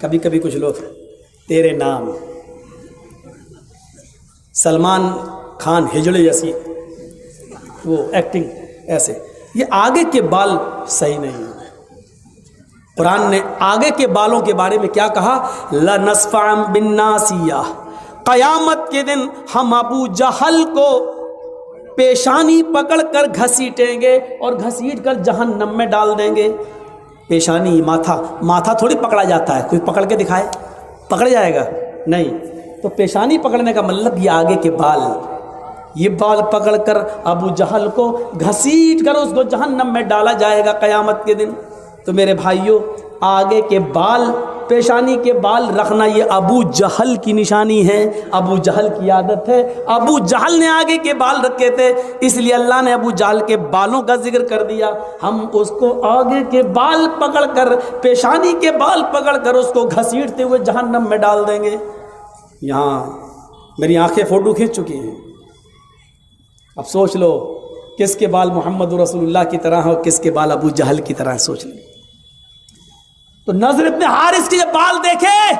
کبھی کبھی کچھ لوگ تیرے نام سلمان خان ہجڑے جیسی وہ ایکٹنگ ایسے، یہ آگے کے بال صحیح نہیں ہیں۔ قرآن نے آگے کے بالوں کے بارے میں کیا کہا؟ لَنَسْفَعًا بِالنَّاسِيَةِ، قیامت کے دن ہم ابو جہل کو پیشانی پکڑ کر گھسیٹیں گے اور گھسیٹ کر جہنم میں ڈال دیں گے۔ پیشانی، ماتھا تھوڑی پکڑا جاتا ہے، کوئی پکڑ کے دکھائے پکڑ جائے گا؟ نہیں۔ تو پیشانی پکڑنے کا مطلب یہ آگے کے بال، یہ بال پکڑ کر ابو جہل کو گھسیٹ کر اس کو جہنم میں ڈالا جائے گا قیامت کے دن۔ تو میرے بھائیوں، آگے کے بال، پیشانی کے بال رکھنا یہ ابو جہل کی نشانی ہے، ابو جہل کی عادت ہے۔ ابو جہل نے آگے کے بال رکھے تھے، اس لیے اللہ نے ابو جہل کے بالوں کا ذکر کر دیا۔ ہم اس کو آگے کے بال پکڑ کر، پیشانی کے بال پکڑ کر اس کو گھسیٹتے ہوئے جہنم میں ڈال دیں گے۔ یہاں میری آنکھیں فوٹو کھینچ چکی ہیں، اب سوچ لو کس کے بال محمد رسول اللہ کی طرح ہیں اور کس کے بال ابو جہل کی طرح ہیں، سوچ لیں۔ تو نضر ابن حارث کے جب بال دیکھے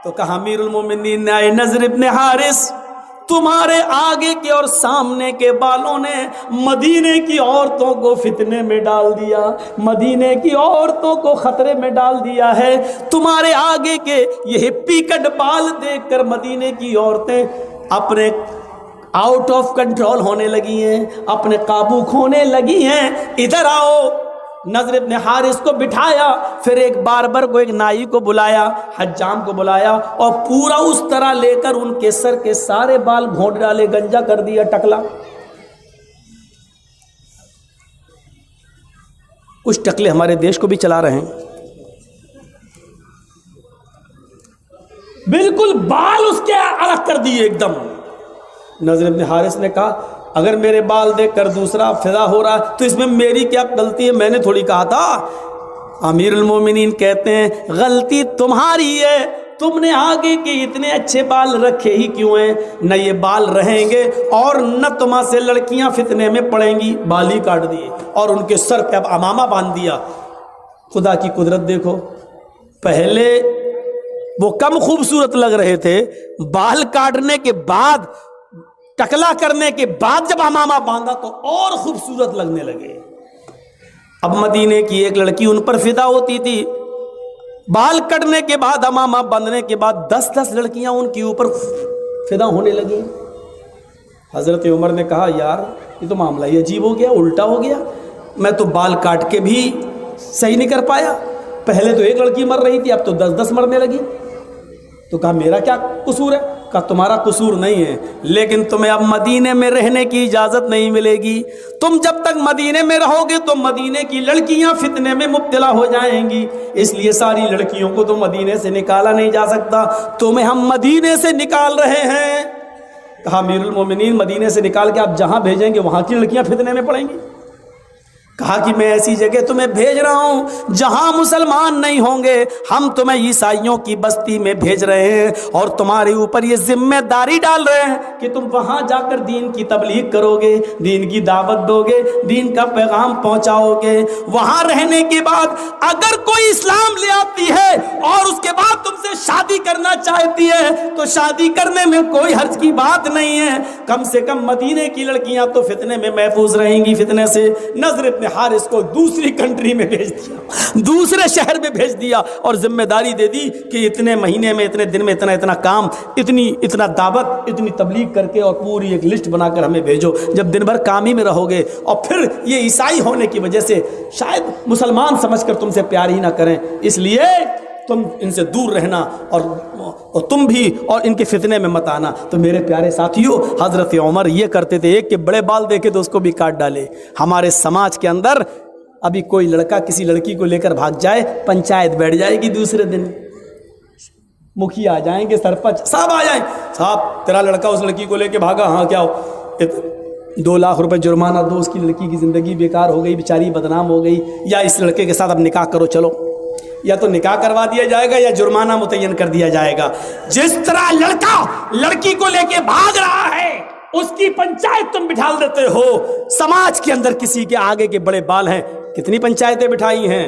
تو کہا امیر المومنین نے، اے نضر ابن حارث، تمہارے آگے کے اور سامنے کے بالوں نے مدینے کی عورتوں کو فتنے میں ڈال دیا، مدینے کی عورتوں کو خطرے میں ڈال دیا ہے۔ تمہارے آگے کے یہ ہپی کٹ بال دیکھ کر مدینے کی عورتیں اپنے آؤٹ آف کنٹرول ہونے لگی ہیں، اپنے قابو کھونے لگی ہیں۔ ادھر آؤ۔ نضر ابن حارث کو بٹھایا، پھر ایک باربر کو، ایک نائی کو بلایا، حجام کو بلایا، اور پورا اس طرح لے کر ان کے سر کے سارے بال گھونٹ ڈالے، گنجا کر دیا، ٹکلا۔ کچھ ٹکلے ہمارے دیش کو بھی چلا رہے ہیں، بالکل بال اس کے الگ کر دیے ایک دم۔ نضر ابن حارث نے کہا اگر میرے بال دیکھ کر دوسرا فدا ہو رہا ہے تو اس میں میری کیا غلطی ہے؟ میں نے تھوڑی کہا تھا۔ امیر المومنین کہتے ہیں غلطی تمہاری ہے، تم نے آگے کے اتنے اچھے بال رکھے ہی کیوں ہیں؟ نہ یہ بال رہیں گے اور نہ تمہاں سے لڑکیاں فتنے میں پڑیں گی۔ بال ہی کاٹ دیے اور ان کے سر پہ اب عمامہ باندھ دیا۔ خدا کی قدرت دیکھو، پہلے وہ کم خوبصورت لگ رہے تھے، بال کاٹنے کے بعد، ٹکلا کرنے کے بعد جب عمامہ باندھا تو اور خوبصورت لگنے لگے۔ اب مدینے کی ایک لڑکی ان پر فدا ہوتی تھی، بال کٹنے کے بعد، عمامہ باندھنے کے بعد 10 لڑکیاں ان کے اوپر فدا ہونے لگی۔ حضرت عمر نے کہا یار یہ تو معاملہ ہی عجیب ہو گیا، الٹا ہو گیا، میں تو بال کاٹ کے بھی صحیح نہیں کر پایا، پہلے تو ایک لڑکی مر رہی تھی اب تو 10 مرنے لگی۔ تو کہا میرا کیا قصور ہے؟ کہا تمہارا قصور نہیں ہے، لیکن تمہیں اب مدینے میں رہنے کی اجازت نہیں ملے گی۔ تم جب تک مدینے میں رہو گے تو مدینے کی لڑکیاں فتنے میں مبتلا ہو جائیں گی، اس لیے ساری لڑکیوں کو تو مدینے سے نکالا نہیں جا سکتا، تمہیں ہم مدینے سے نکال رہے ہیں۔ کہا امیر المومنین مدینے سے نکال کے آپ جہاں بھیجیں گے وہاں کی لڑکیاں فتنے میں پڑیں گی؟ کہا کہ میں ایسی جگہ تمہیں بھیج رہا ہوں جہاں مسلمان نہیں ہوں گے، ہم تمہیں عیسائیوں کی بستی میں بھیج رہے ہیں اور تمہارے اوپر یہ ذمہ داری ڈال رہے ہیں کہ تم وہاں جا کر دین کی تبلیغ کرو گے، دین کی دعوت دو گے، دین کا پیغام پہنچاؤ گے۔ وہاں رہنے کے بعد اگر کوئی اسلام لے آتی ہے اور اس کے بعد تم سے شادی کرنا چاہتی ہے تو شادی کرنے میں کوئی حرج کی بات نہیں ہے، کم سے کم مدینے کی لڑکیاں تو فتنے میں محفوظ رہیں گی فتنے سے۔ نضر ابن حارث کو دوسری کنٹری میں بھیج دیا، دوسرے شہر میں بھیج دیا اور ذمہ داری دے دی کہ اتنے مہینے میں، اتنے دن میں اتنا کام، اتنا دعوت، اتنی تبلیغ کر کے اور پوری ایک لسٹ بنا کر ہمیں بھیجو۔ جب دن بھر کام ہی میں رہو گے اور پھر یہ عیسائی ہونے کی وجہ سے شاید مسلمان سمجھ کر تم سے پیار ہی نہ کریں، اس لیے تم ان سے دور رہنا اور تم بھی اور ان کے فتنے میں مت آنا۔ تو میرے پیارے ساتھیوں، حضرت عمر یہ کرتے تھے، ایک کے بڑے بال دیکھے تو اس کو بھی کاٹ ڈالے۔ ہمارے سماج کے اندر ابھی کوئی لڑکا کسی لڑکی کو لے کر بھاگ جائے، پنچایت بیٹھ جائے گی، دوسرے دن مکھیا آ جائیں گے، سرپنچ صاحب آ جائیں، صاحب تیرا لڑکا اس لڑکی کو لے کے بھاگا، ہاں کیا ہو، 2 لاکھ روپے جرمانہ دو، اس کی لڑکی کی زندگی بیکار ہو گئی، بیچاری بدنام ہو گئی، یا اس لڑکے کے ساتھ اب نکاح کرو، چلو، یا تو نکاح کروا دیا جائے گا یا جرمانہ متعین کر دیا جائے گا۔ جس طرح لڑکا لڑکی کو لے کے بھاگ رہا ہے اس کی پنچایت تم بٹھا دیتے ہو، سماج کے اندر کسی کے آگے کے بڑے بال ہیں، کتنی پنچایتیں بٹھائی ہیں،